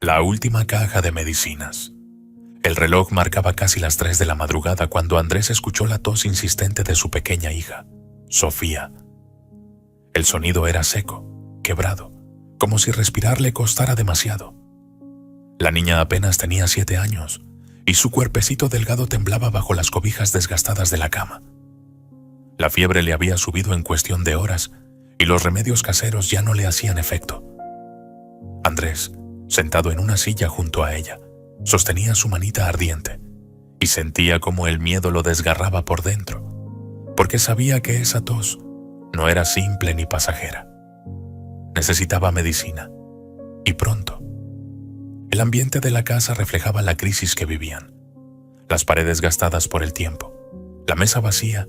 La última caja de medicinas. El reloj marcaba casi las 3 de la madrugada cuando Andrés escuchó la tos insistente de su pequeña hija, Sofía. El sonido era seco, quebrado, como si respirar le costara demasiado. La niña apenas tenía 7 años y su cuerpecito delgado temblaba bajo las cobijas desgastadas de la cama. La fiebre le había subido en cuestión de horas y los remedios caseros ya no le hacían efecto. Andrés, sentado en una silla junto a ella, sostenía su manita ardiente y sentía como el miedo lo desgarraba por dentro, porque sabía que esa tos no era simple ni pasajera. Necesitaba medicina, y pronto. El ambiente de la casa reflejaba la crisis que vivían. Las paredes gastadas por el tiempo, la mesa vacía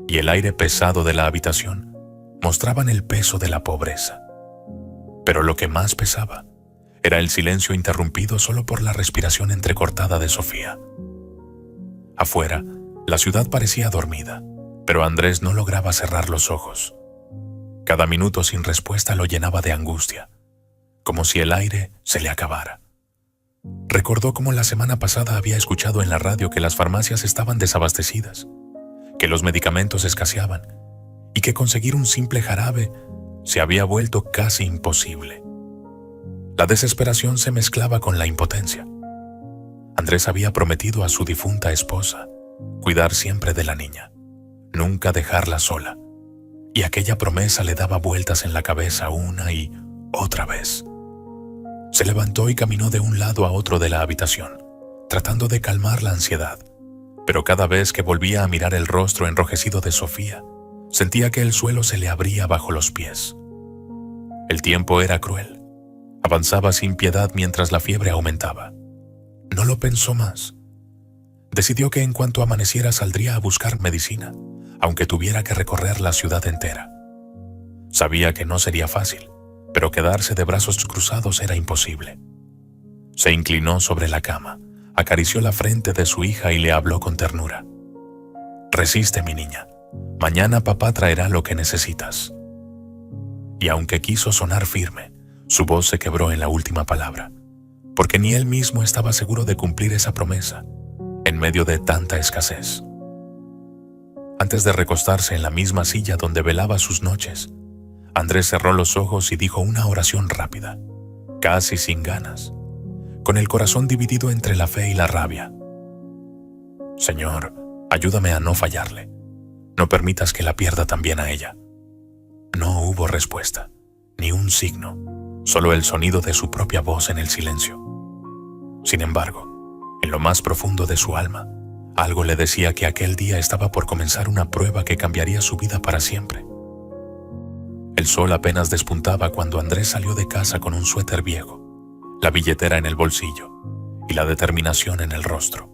y el aire pesado de la habitación mostraban el peso de la pobreza. Pero lo que más pesaba era el silencio interrumpido solo por la respiración entrecortada de Sofía. Afuera, la ciudad parecía dormida, pero Andrés no lograba cerrar los ojos. Cada minuto sin respuesta lo llenaba de angustia, como si el aire se le acabara. Recordó cómo la semana pasada había escuchado en la radio que las farmacias estaban desabastecidas, que los medicamentos escaseaban y que conseguir un simple jarabe se había vuelto casi imposible. La desesperación se mezclaba con la impotencia. Andrés había prometido a su difunta esposa cuidar siempre de la niña, nunca dejarla sola, y aquella promesa le daba vueltas en la cabeza una y otra vez. Se levantó y caminó de un lado a otro de la habitación, tratando de calmar la ansiedad, pero cada vez que volvía a mirar el rostro enrojecido de Sofía, sentía que el suelo se le abría bajo los pies. El tiempo era cruel. Avanzaba sin piedad mientras la fiebre aumentaba. No lo pensó más. Decidió que en cuanto amaneciera saldría a buscar medicina, aunque tuviera que recorrer la ciudad entera. Sabía que no sería fácil, pero quedarse de brazos cruzados era imposible. Se inclinó sobre la cama, acarició la frente de su hija y le habló con ternura. «Resiste, mi niña. Mañana papá traerá lo que necesitas». Y aunque quiso sonar firme, su voz se quebró en la última palabra, porque ni él mismo estaba seguro de cumplir esa promesa, en medio de tanta escasez. Antes de recostarse en la misma silla donde velaba sus noches, Andrés cerró los ojos y dijo una oración rápida, casi sin ganas, con el corazón dividido entre la fe y la rabia. «Señor, ayúdame a no fallarle. No permitas que la pierda también a ella». No hubo respuesta, ni un signo, solo el sonido de su propia voz en el silencio. Sin embargo, en lo más profundo de su alma, algo le decía que aquel día estaba por comenzar una prueba que cambiaría su vida para siempre. El sol apenas despuntaba cuando Andrés salió de casa con un suéter viejo, la billetera en el bolsillo y la determinación en el rostro.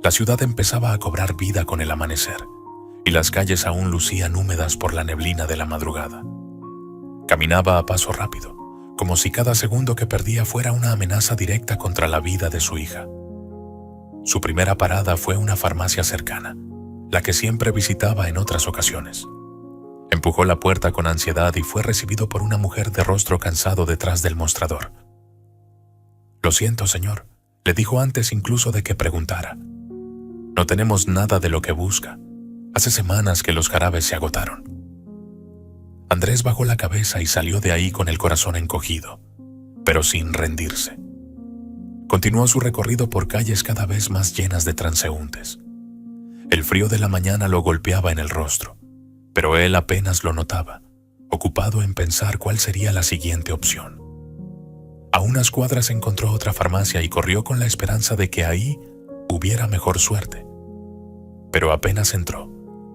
La ciudad empezaba a cobrar vida con el amanecer, y las calles aún lucían húmedas por la neblina de la madrugada. Caminaba a paso rápido, como si cada segundo que perdía fuera una amenaza directa contra la vida de su hija. Su primera parada fue una farmacia cercana, la que siempre visitaba en otras ocasiones. Empujó la puerta con ansiedad y fue recibido por una mujer de rostro cansado detrás del mostrador. «Lo siento, señor», le dijo antes incluso de que preguntara. «No tenemos nada de lo que busca. Hace semanas que los jarabes se agotaron». Andrés bajó la cabeza y salió de ahí con el corazón encogido, pero sin rendirse. Continuó su recorrido por calles cada vez más llenas de transeúntes. El frío de la mañana lo golpeaba en el rostro, pero él apenas lo notaba, ocupado en pensar cuál sería la siguiente opción. A unas cuadras encontró otra farmacia y corrió con la esperanza de que ahí hubiera mejor suerte. Pero apenas entró,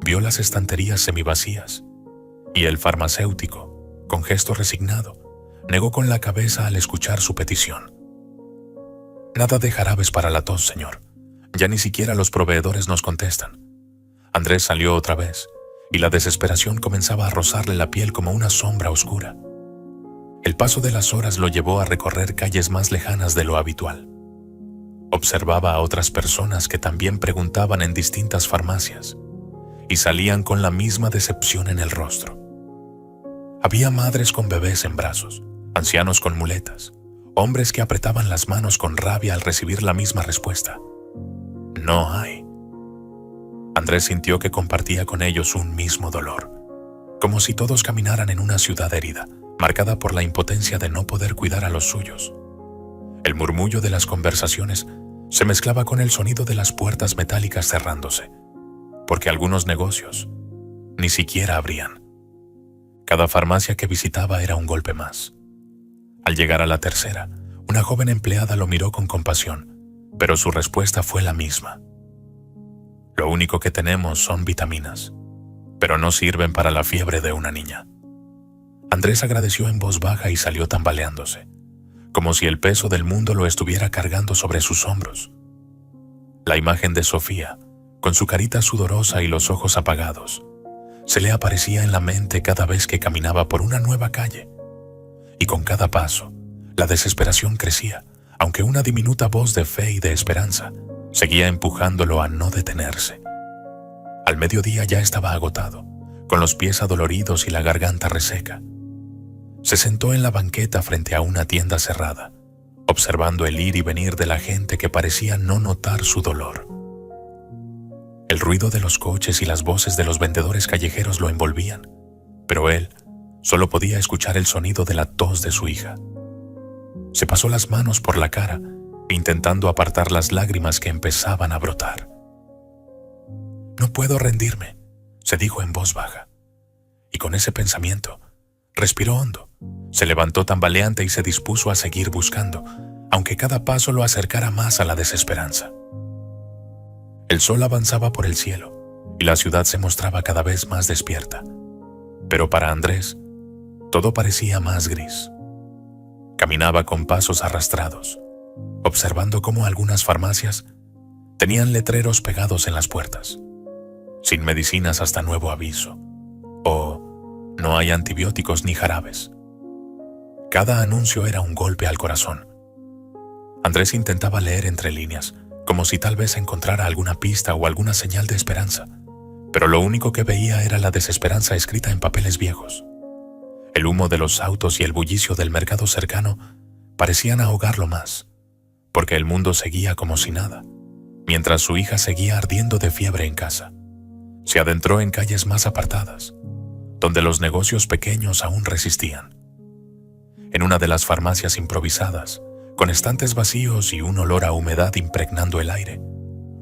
vio las estanterías semivacías, y el farmacéutico, con gesto resignado, negó con la cabeza al escuchar su petición. «Nada de jarabes para la tos, señor. Ya ni siquiera los proveedores nos contestan». Andrés salió otra vez, y la desesperación comenzaba a rozarle la piel como una sombra oscura. El paso de las horas lo llevó a recorrer calles más lejanas de lo habitual. Observaba a otras personas que también preguntaban en distintas farmacias, y salían con la misma decepción en el rostro. Había madres con bebés en brazos, ancianos con muletas, hombres que apretaban las manos con rabia al recibir la misma respuesta. No hay. Andrés sintió que compartía con ellos un mismo dolor, como si todos caminaran en una ciudad herida, marcada por la impotencia de no poder cuidar a los suyos. El murmullo de las conversaciones se mezclaba con el sonido de las puertas metálicas cerrándose, porque algunos negocios ni siquiera abrían. Cada farmacia que visitaba era un golpe más. Al llegar a la tercera, una joven empleada lo miró con compasión, pero su respuesta fue la misma. Lo único que tenemos son vitaminas, pero no sirven para la fiebre de una niña. Andrés agradeció en voz baja y salió tambaleándose, como si el peso del mundo lo estuviera cargando sobre sus hombros. La imagen de Sofía, con su carita sudorosa y los ojos apagados, se le aparecía en la mente cada vez que caminaba por una nueva calle. Y con cada paso, la desesperación crecía, aunque una diminuta voz de fe y de esperanza seguía empujándolo a no detenerse. Al mediodía ya estaba agotado, con los pies adoloridos y la garganta reseca. Se sentó en la banqueta frente a una tienda cerrada, observando el ir y venir de la gente que parecía no notar su dolor. El ruido de los coches y las voces de los vendedores callejeros lo envolvían, pero él solo podía escuchar el sonido de la tos de su hija. Se pasó las manos por la cara, intentando apartar las lágrimas que empezaban a brotar. No puedo rendirme, se dijo en voz baja. Y con ese pensamiento, respiró hondo, se levantó tambaleante y se dispuso a seguir buscando, aunque cada paso lo acercara más a la desesperanza. El sol avanzaba por el cielo y la ciudad se mostraba cada vez más despierta. Pero para Andrés, todo parecía más gris. Caminaba con pasos arrastrados, observando cómo algunas farmacias tenían letreros pegados en las puertas. Sin medicinas hasta nuevo aviso. O no hay antibióticos ni jarabes. Cada anuncio era un golpe al corazón. Andrés intentaba leer entre líneas, como si tal vez encontrara alguna pista o alguna señal de esperanza, pero lo único que veía era la desesperanza escrita en papeles viejos. El humo de los autos y el bullicio del mercado cercano parecían ahogarlo más, porque el mundo seguía como si nada, mientras su hija seguía ardiendo de fiebre en casa. Se adentró en calles más apartadas, donde los negocios pequeños aún resistían. En una de las farmacias improvisadas, con estantes vacíos y un olor a humedad impregnando el aire,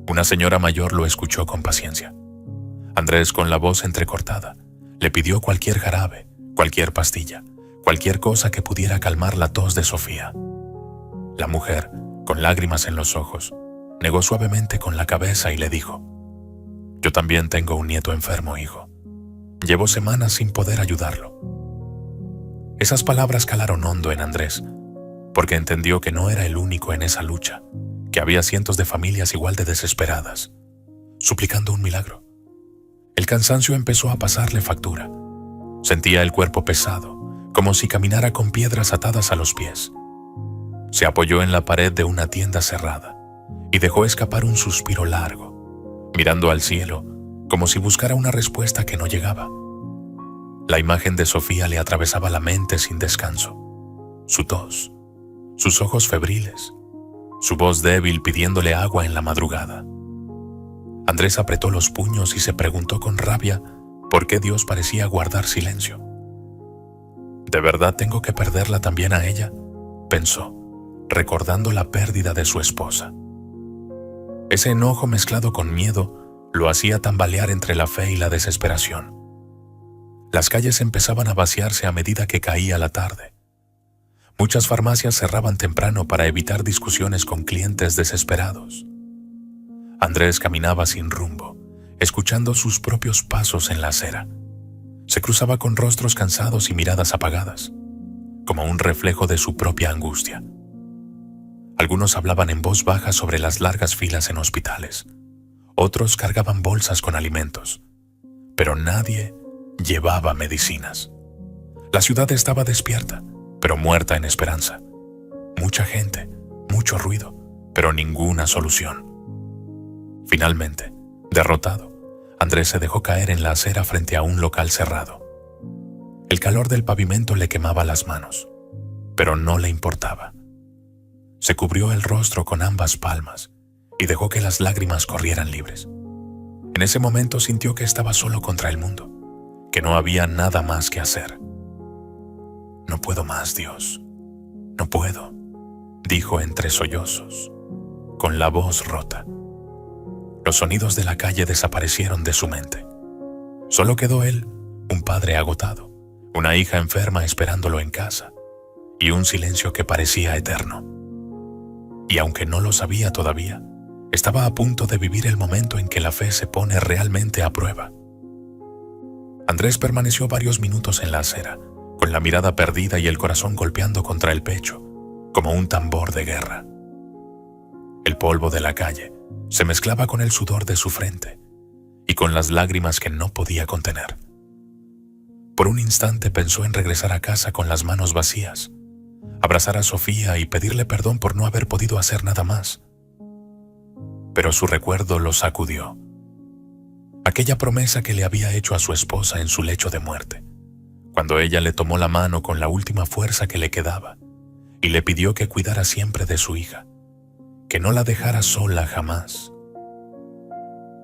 una señora mayor lo escuchó con paciencia. Andrés, con la voz entrecortada, le pidió cualquier jarabe, cualquier pastilla, cualquier cosa que pudiera calmar la tos de Sofía. La mujer, con lágrimas en los ojos, negó suavemente con la cabeza y le dijo: «Yo también tengo un nieto enfermo, hijo. Llevo semanas sin poder ayudarlo». Esas palabras calaron hondo en Andrés, porque entendió que no era el único en esa lucha, que había cientos de familias igual de desesperadas, suplicando un milagro. El cansancio empezó a pasarle factura. Sentía el cuerpo pesado, como si caminara con piedras atadas a los pies. Se apoyó en la pared de una tienda cerrada y dejó escapar un suspiro largo, mirando al cielo como si buscara una respuesta que no llegaba. La imagen de Sofía le atravesaba la mente sin descanso. Su tos, sus ojos febriles, su voz débil pidiéndole agua en la madrugada. Andrés apretó los puños y se preguntó con rabia por qué Dios parecía guardar silencio. ¿De verdad tengo que perderla también a ella?, pensó, recordando la pérdida de su esposa. Ese enojo mezclado con miedo lo hacía tambalear entre la fe y la desesperación. Las calles empezaban a vaciarse a medida que caía la tarde. Muchas farmacias cerraban temprano para evitar discusiones con clientes desesperados. Andrés caminaba sin rumbo, escuchando sus propios pasos en la acera. Se cruzaba con rostros cansados y miradas apagadas, como un reflejo de su propia angustia. Algunos hablaban en voz baja sobre las largas filas en hospitales. Otros cargaban bolsas con alimentos, pero nadie llevaba medicinas. La ciudad estaba despierta, pero muerta en esperanza. Mucha gente, mucho ruido, pero ninguna solución. Finalmente, derrotado, Andrés se dejó caer en la acera frente a un local cerrado. El calor del pavimento le quemaba las manos, pero no le importaba. se cubrió el rostro con ambas palmas y dejó que las lágrimas corrieran libres. En ese momento sintió que estaba solo contra el mundo, que no había nada más que hacer. «No puedo más, Dios. No puedo», dijo entre sollozos, con la voz rota. Los sonidos de la calle desaparecieron de su mente. Solo quedó él, un padre agotado, una hija enferma esperándolo en casa, y un silencio que parecía eterno. Y aunque no lo sabía todavía, estaba a punto de vivir el momento en que la fe se pone realmente a prueba. Andrés permaneció varios minutos en la acera, con la mirada perdida y el corazón golpeando contra el pecho, como un tambor de guerra. El polvo de la calle se mezclaba con el sudor de su frente y con las lágrimas que no podía contener. Por un instante pensó en regresar a casa con las manos vacías, abrazar a Sofía y pedirle perdón por no haber podido hacer nada más. Pero su recuerdo lo sacudió. Aquella promesa que le había hecho a su esposa en su lecho de muerte, cuando ella le tomó la mano con la última fuerza que le quedaba y le pidió que cuidara siempre de su hija, que no la dejara sola jamás.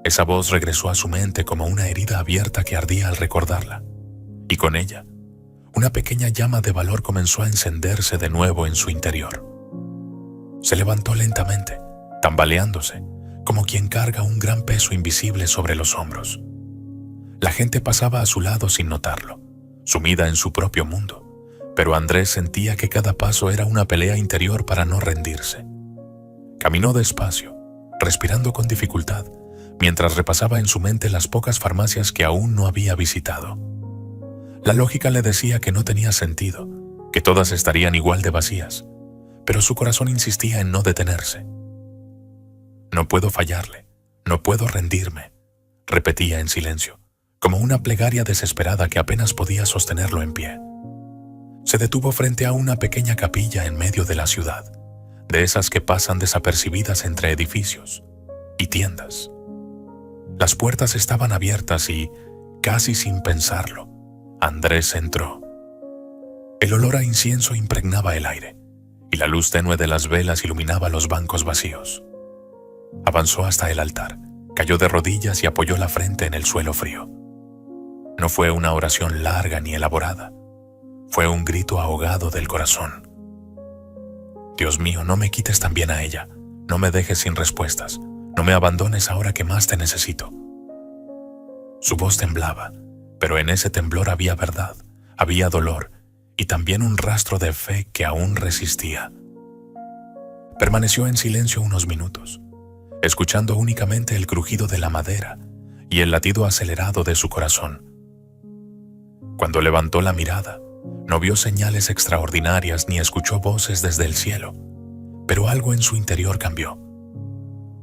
Esa voz regresó a su mente como una herida abierta que ardía al recordarla, y con ella, una pequeña llama de valor comenzó a encenderse de nuevo en su interior. Se levantó lentamente, tambaleándose, como quien carga un gran peso invisible sobre los hombros. La gente pasaba a su lado sin notarlo, sumida en su propio mundo, pero Andrés sentía que cada paso era una pelea interior para no rendirse. Caminó despacio, respirando con dificultad, mientras repasaba en su mente las pocas farmacias que aún no había visitado. La lógica le decía que no tenía sentido, que todas estarían igual de vacías, pero su corazón insistía en no detenerse. «No puedo fallarle, no puedo rendirme», repetía en silencio, como una plegaria desesperada que apenas podía sostenerlo en pie. Se detuvo frente a una pequeña capilla en medio de la ciudad, de esas que pasan desapercibidas entre edificios y tiendas. Las puertas estaban abiertas y, casi sin pensarlo, Andrés entró. El olor a incienso impregnaba el aire, y la luz tenue de las velas iluminaba los bancos vacíos. Avanzó hasta el altar, cayó de rodillas y apoyó la frente en el suelo frío. No fue una oración larga ni elaborada, fue un grito ahogado del corazón. «Dios mío, no me quites también a ella, no me dejes sin respuestas, no me abandones ahora que más te necesito». Su voz temblaba, pero en ese temblor había verdad, había dolor y también un rastro de fe que aún resistía. Permaneció en silencio unos minutos, escuchando únicamente el crujido de la madera y el latido acelerado de su corazón. Cuando levantó la mirada, no vio señales extraordinarias ni escuchó voces desde el cielo, pero algo en su interior cambió.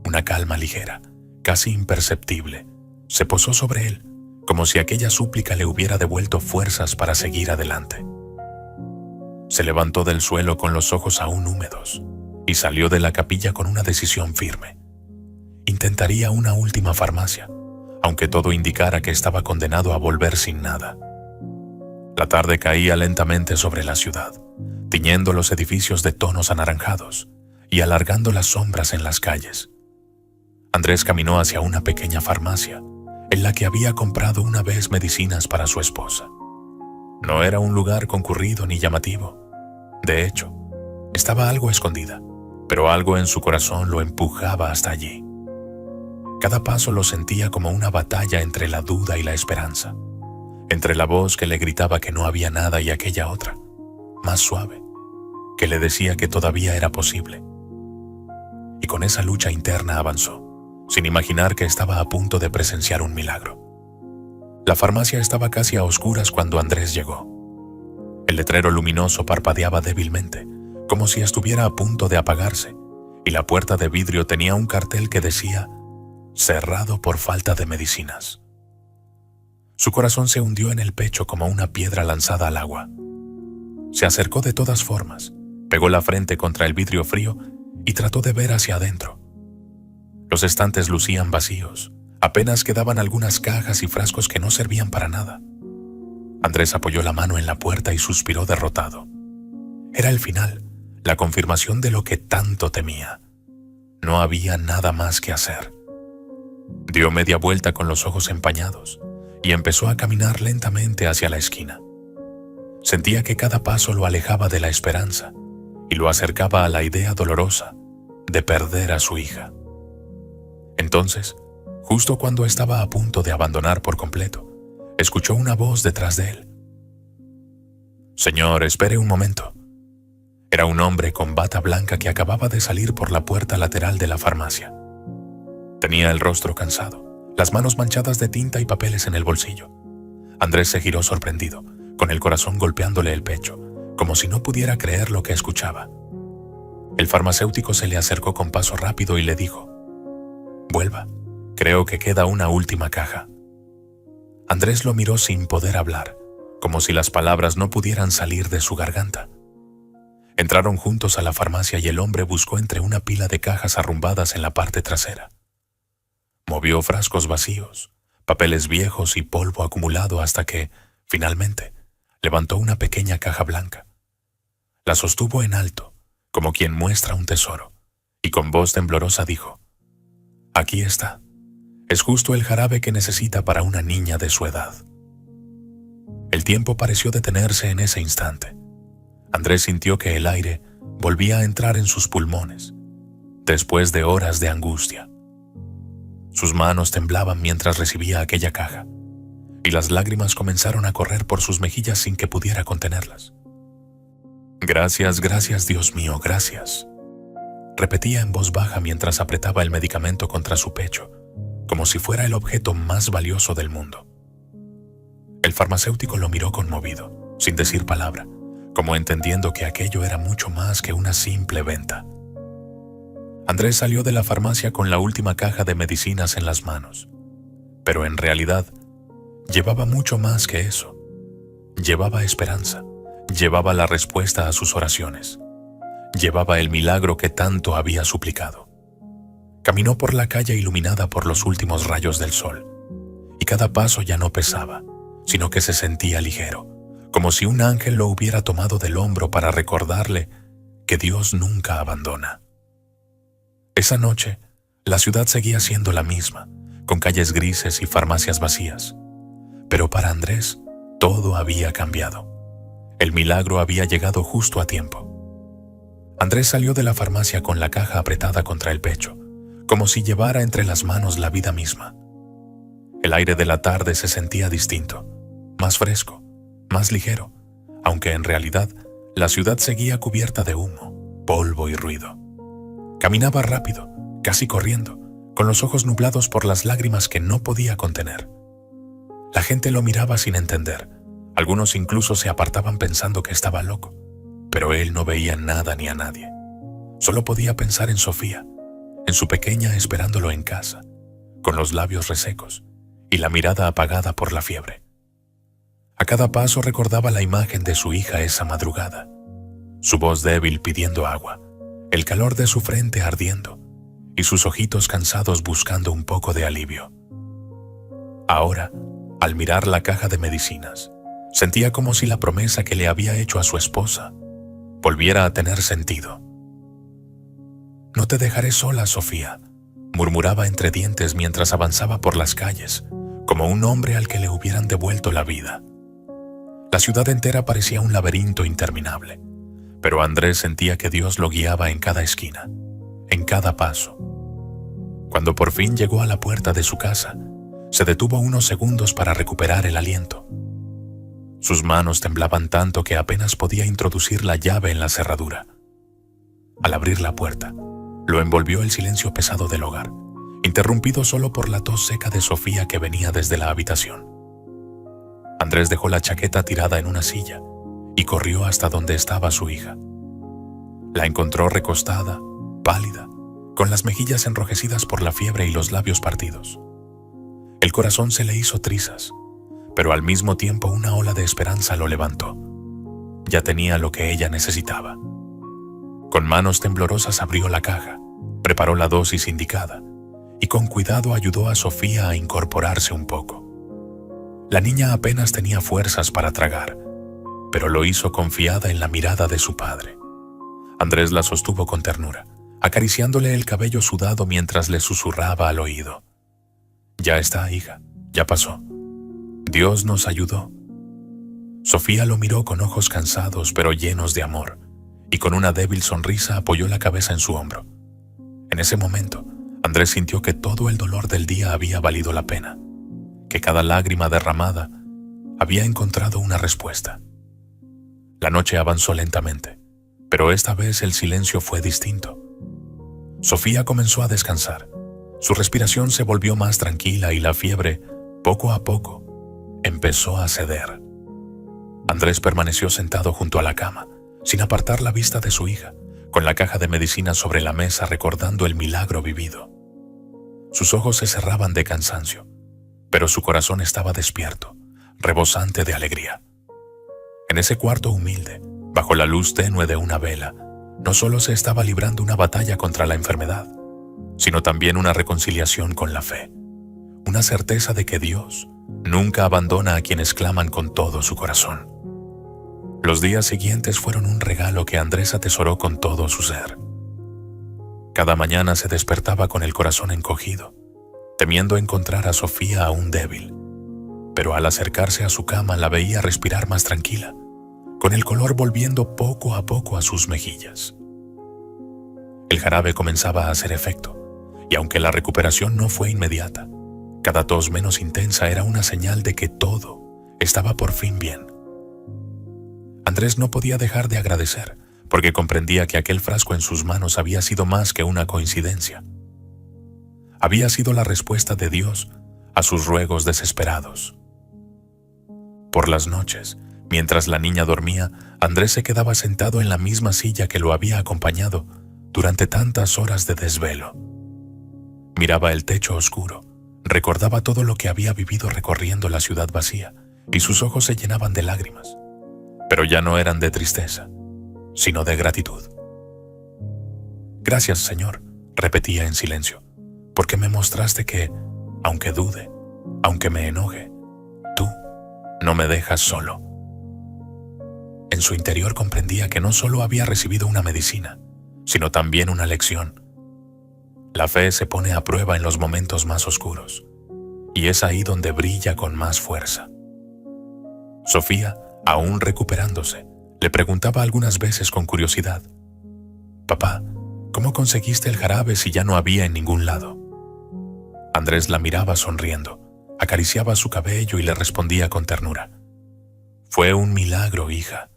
Una calma ligera, casi imperceptible, se posó sobre él, como si aquella súplica le hubiera devuelto fuerzas para seguir adelante. Se levantó del suelo con los ojos aún húmedos y salió de la capilla con una decisión firme. Intentaría una última farmacia, aunque todo indicara que estaba condenado a volver sin nada. La tarde caía lentamente sobre la ciudad, tiñendo los edificios de tonos anaranjados y alargando las sombras en las calles. Andrés caminó hacia una pequeña farmacia, en la que había comprado una vez medicinas para su esposa. No era un lugar concurrido ni llamativo. De hecho, estaba algo escondida, pero algo en su corazón lo empujaba hasta allí. Cada paso lo sentía como una batalla entre la duda y la esperanza, entre la voz que le gritaba que no había nada y aquella otra, más suave, que le decía que todavía era posible. Y con esa lucha interna avanzó, sin imaginar que estaba a punto de presenciar un milagro. La farmacia estaba casi a oscuras cuando Andrés llegó. El letrero luminoso parpadeaba débilmente, como si estuviera a punto de apagarse, y la puerta de vidrio tenía un cartel que decía «Cerrado por falta de medicinas». Su corazón se hundió en el pecho como una piedra lanzada al agua. Se acercó de todas formas, pegó la frente contra el vidrio frío y trató de ver hacia adentro. Los estantes lucían vacíos, apenas quedaban algunas cajas y frascos que no servían para nada. Andrés apoyó la mano en la puerta y suspiró derrotado. Era el final, la confirmación de lo que tanto temía. No había nada más que hacer. Dio media vuelta con los ojos empañados y empezó a caminar lentamente hacia la esquina. Sentía que cada paso lo alejaba de la esperanza y lo acercaba a la idea dolorosa de perder a su hija. Entonces, justo cuando estaba a punto de abandonar por completo, escuchó una voz detrás de él. «Señor, espere un momento». Era un hombre con bata blanca que acababa de salir por la puerta lateral de la farmacia. Tenía el rostro cansado, las manos manchadas de tinta y papeles en el bolsillo. Andrés se giró sorprendido, con el corazón golpeándole el pecho, como si no pudiera creer lo que escuchaba. El farmacéutico se le acercó con paso rápido y le dijo: «Vuelva, creo que queda una última caja». Andrés lo miró sin poder hablar, como si las palabras no pudieran salir de su garganta. Entraron juntos a la farmacia y el hombre buscó entre una pila de cajas arrumbadas en la parte trasera. Movió frascos vacíos, papeles viejos y polvo acumulado hasta que, finalmente, levantó una pequeña caja blanca. La sostuvo en alto, como quien muestra un tesoro, y con voz temblorosa dijo: «Aquí está. Es justo el jarabe que necesita para una niña de su edad». El tiempo pareció detenerse en ese instante. Andrés sintió que el aire volvía a entrar en sus pulmones, después de horas de angustia. Sus manos temblaban mientras recibía aquella caja, y las lágrimas comenzaron a correr por sus mejillas sin que pudiera contenerlas. «Gracias, gracias, Dios mío, gracias», repetía en voz baja mientras apretaba el medicamento contra su pecho, como si fuera el objeto más valioso del mundo. El farmacéutico lo miró conmovido, sin decir palabra, como entendiendo que aquello era mucho más que una simple venta. Andrés salió de la farmacia con la última caja de medicinas en las manos, pero en realidad llevaba mucho más que eso. Llevaba esperanza, llevaba la respuesta a sus oraciones, llevaba el milagro que tanto había suplicado. Caminó por la calle iluminada por los últimos rayos del sol, y cada paso ya no pesaba, sino que se sentía ligero, como si un ángel lo hubiera tomado del hombro para recordarle que Dios nunca abandona. Esa noche, la ciudad seguía siendo la misma, con calles grises y farmacias vacías. Pero para Andrés, todo había cambiado. El milagro había llegado justo a tiempo. Andrés salió de la farmacia con la caja apretada contra el pecho, como si llevara entre las manos la vida misma. El aire de la tarde se sentía distinto, más fresco, más ligero, aunque en realidad la ciudad seguía cubierta de humo, polvo y ruido. Caminaba rápido, casi corriendo, con los ojos nublados por las lágrimas que no podía contener. La gente lo miraba sin entender. Algunos incluso se apartaban pensando que estaba loco, pero él no veía nada ni a nadie. Solo podía pensar en Sofía, en su pequeña esperándolo en casa, con los labios resecos y la mirada apagada por la fiebre. A cada paso recordaba la imagen de su hija esa madrugada, su voz débil pidiendo agua, el calor de su frente ardiendo y sus ojitos cansados buscando un poco de alivio. Ahora, al mirar la caja de medicinas, sentía como si la promesa que le había hecho a su esposa volviera a tener sentido. «No te dejaré sola, Sofía», murmuraba entre dientes mientras avanzaba por las calles, como un hombre al que le hubieran devuelto la vida. La ciudad entera parecía un laberinto interminable, pero Andrés sentía que Dios lo guiaba en cada esquina, en cada paso. Cuando por fin llegó a la puerta de su casa, se detuvo unos segundos para recuperar el aliento. Sus manos temblaban tanto que apenas podía introducir la llave en la cerradura. Al abrir la puerta, lo envolvió el silencio pesado del hogar, interrumpido solo por la tos seca de Sofía que venía desde la habitación. Andrés dejó la chaqueta tirada en una silla y corrió hasta donde estaba su hija. La encontró recostada, pálida, con las mejillas enrojecidas por la fiebre y los labios partidos. El corazón se le hizo trizas, pero al mismo tiempo una ola de esperanza lo levantó. Ya tenía lo que ella necesitaba. Con manos temblorosas abrió la caja, preparó la dosis indicada y con cuidado ayudó a Sofía a incorporarse un poco. La niña apenas tenía fuerzas para tragar, pero lo hizo confiada en la mirada de su padre. Andrés la sostuvo con ternura, acariciándole el cabello sudado mientras le susurraba al oído. «Ya está, hija, ya pasó. Dios nos ayudó». Sofía lo miró con ojos cansados pero llenos de amor, y con una débil sonrisa apoyó la cabeza en su hombro. En ese momento, Andrés sintió que todo el dolor del día había valido la pena, que cada lágrima derramada había encontrado una respuesta. La noche avanzó lentamente, pero esta vez el silencio fue distinto. Sofía comenzó a descansar. Su respiración se volvió más tranquila y la fiebre, poco a poco, empezó a ceder. Andrés permaneció sentado junto a la cama, sin apartar la vista de su hija, con la caja de medicina sobre la mesa recordando el milagro vivido. Sus ojos se cerraban de cansancio, pero su corazón estaba despierto, rebosante de alegría. En ese cuarto humilde, bajo la luz tenue de una vela, no solo se estaba librando una batalla contra la enfermedad, sino también una reconciliación con la fe, una certeza de que Dios nunca abandona a quienes claman con todo su corazón. Los días siguientes fueron un regalo que Andrés atesoró con todo su ser. Cada mañana se despertaba con el corazón encogido, temiendo encontrar a Sofía aún débil, pero al acercarse a su cama la veía respirar más tranquila, con el color volviendo poco a poco a sus mejillas. El jarabe comenzaba a hacer efecto, y aunque la recuperación no fue inmediata, cada tos menos intensa era una señal de que todo estaba por fin bien. Andrés no podía dejar de agradecer, porque comprendía que aquel frasco en sus manos había sido más que una coincidencia. Había sido la respuesta de Dios a sus ruegos desesperados. Por las noches, mientras la niña dormía, Andrés se quedaba sentado en la misma silla que lo había acompañado durante tantas horas de desvelo. Miraba el techo oscuro, recordaba todo lo que había vivido recorriendo la ciudad vacía, y sus ojos se llenaban de lágrimas, pero ya no eran de tristeza, sino de gratitud. «Gracias, Señor», repetía en silencio, «porque me mostraste que, aunque dude, aunque me enoje, tú no me dejas solo». En su interior comprendía que no solo había recibido una medicina, sino también una lección. La fe se pone a prueba en los momentos más oscuros, y es ahí donde brilla con más fuerza. Sofía, aún recuperándose, le preguntaba algunas veces con curiosidad: «Papá, ¿cómo conseguiste el jarabe si ya no había en ningún lado?». Andrés la miraba sonriendo, acariciaba su cabello y le respondía con ternura: «Fue un milagro, hija.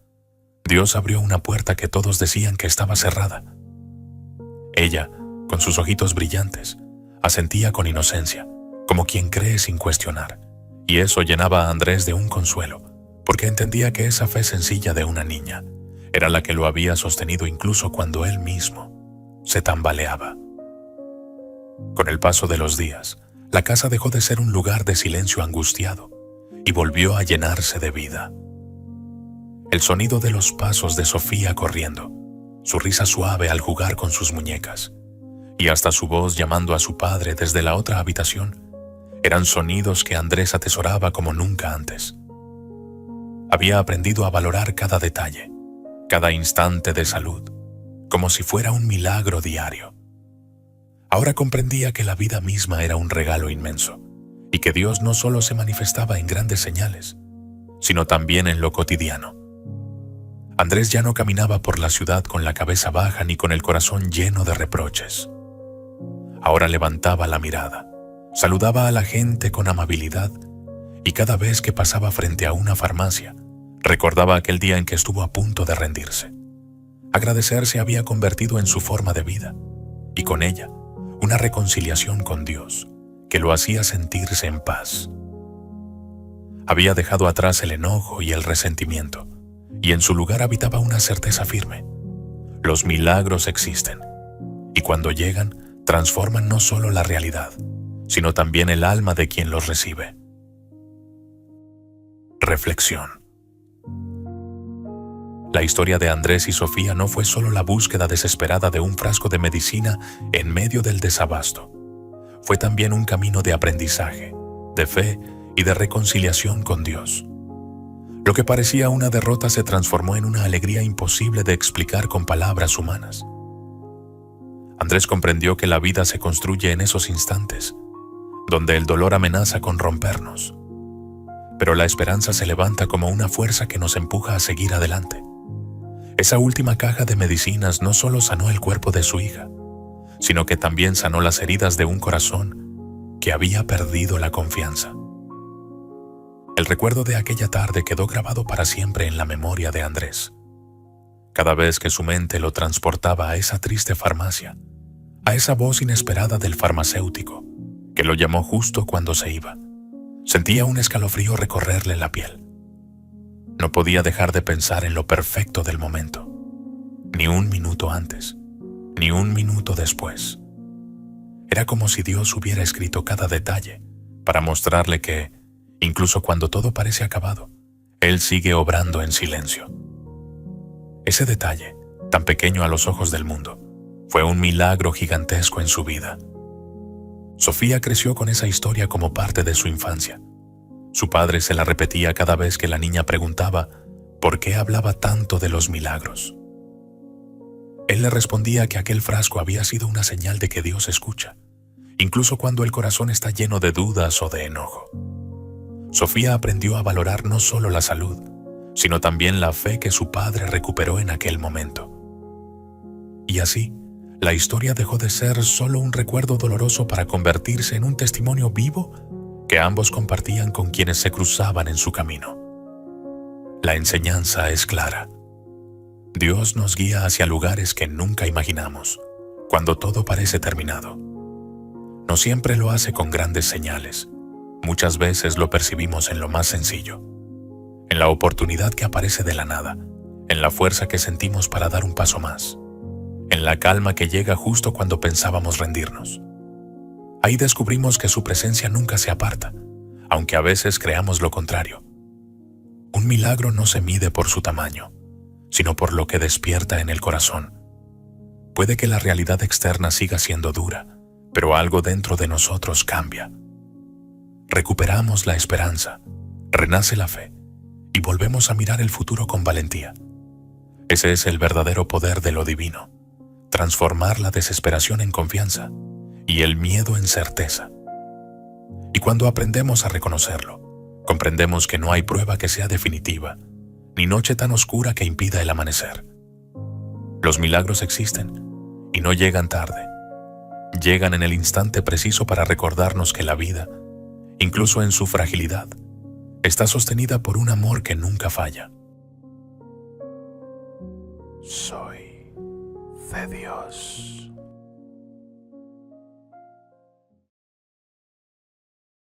Dios abrió una puerta que todos decían que estaba cerrada». Ella, con sus ojitos brillantes, asentía con inocencia, como quien cree sin cuestionar, y eso llenaba a Andrés de un consuelo, porque entendía que esa fe sencilla de una niña era la que lo había sostenido incluso cuando él mismo se tambaleaba. Con el paso de los días, la casa dejó de ser un lugar de silencio angustiado y volvió a llenarse de vida. El sonido de los pasos de Sofía corriendo, su risa suave al jugar con sus muñecas, y hasta su voz llamando a su padre desde la otra habitación, eran sonidos que Andrés atesoraba como nunca antes. Había aprendido a valorar cada detalle, cada instante de salud, como si fuera un milagro diario. Ahora comprendía que la vida misma era un regalo inmenso, y que Dios no solo se manifestaba en grandes señales, sino también en lo cotidiano. Andrés ya no caminaba por la ciudad con la cabeza baja ni con el corazón lleno de reproches. Ahora levantaba la mirada, saludaba a la gente con amabilidad, y cada vez que pasaba frente a una farmacia, recordaba aquel día en que estuvo a punto de rendirse. Agradecer se había convertido en su forma de vida, y con ella, una reconciliación con Dios que lo hacía sentirse en paz. Había dejado atrás el enojo y el resentimiento, y en su lugar habitaba una certeza firme: los milagros existen, y cuando llegan, transforman no solo la realidad, sino también el alma de quien los recibe. Reflexión. La historia de Andrés y Sofía no fue solo la búsqueda desesperada de un frasco de medicina en medio del desabasto. Fue también un camino de aprendizaje, de fe y de reconciliación con Dios. Lo que parecía una derrota se transformó en una alegría imposible de explicar con palabras humanas. Andrés comprendió que la vida se construye en esos instantes, donde el dolor amenaza con rompernos. Pero la esperanza se levanta como una fuerza que nos empuja a seguir adelante. Esa última caja de medicinas no solo sanó el cuerpo de su hija, sino que también sanó las heridas de un corazón que había perdido la confianza. El recuerdo de aquella tarde quedó grabado para siempre en la memoria de Andrés. Cada vez que su mente lo transportaba a esa triste farmacia, a esa voz inesperada del farmacéutico, que lo llamó justo cuando se iba, sentía un escalofrío recorrerle la piel. No podía dejar de pensar en lo perfecto del momento, ni un minuto antes, ni un minuto después. Era como si Dios hubiera escrito cada detalle para mostrarle que, incluso cuando todo parece acabado, Él sigue obrando en silencio. Ese detalle, tan pequeño a los ojos del mundo, fue un milagro gigantesco en su vida. Sofía creció con esa historia como parte de su infancia. Su padre se la repetía cada vez que la niña preguntaba por qué hablaba tanto de los milagros. Él le respondía que aquel frasco había sido una señal de que Dios escucha, incluso cuando el corazón está lleno de dudas o de enojo. Sofía aprendió a valorar no solo la salud, sino también la fe que su padre recuperó en aquel momento. Y así, la historia dejó de ser solo un recuerdo doloroso para convertirse en un testimonio vivo que ambos compartían con quienes se cruzaban en su camino. La enseñanza es clara. Dios nos guía hacia lugares que nunca imaginamos, cuando todo parece terminado. No siempre lo hace con grandes señales. Muchas veces lo percibimos en lo más sencillo, en la oportunidad que aparece de la nada, en la fuerza que sentimos para dar un paso más, en la calma que llega justo cuando pensábamos rendirnos. Ahí descubrimos que su presencia nunca se aparta, aunque a veces creamos lo contrario. Un milagro no se mide por su tamaño, sino por lo que despierta en el corazón. Puede que la realidad externa siga siendo dura, pero algo dentro de nosotros cambia. Recuperamos la esperanza, renace la fe y volvemos a mirar el futuro con valentía. Ese es el verdadero poder de lo divino, transformar la desesperación en confianza y el miedo en certeza. Y cuando aprendemos a reconocerlo, comprendemos que no hay prueba que sea definitiva, ni noche tan oscura que impida el amanecer. Los milagros existen y no llegan tarde. Llegan en el instante preciso para recordarnos que la vida, incluso en su fragilidad, está sostenida por un amor que nunca falla. Soy de Dios.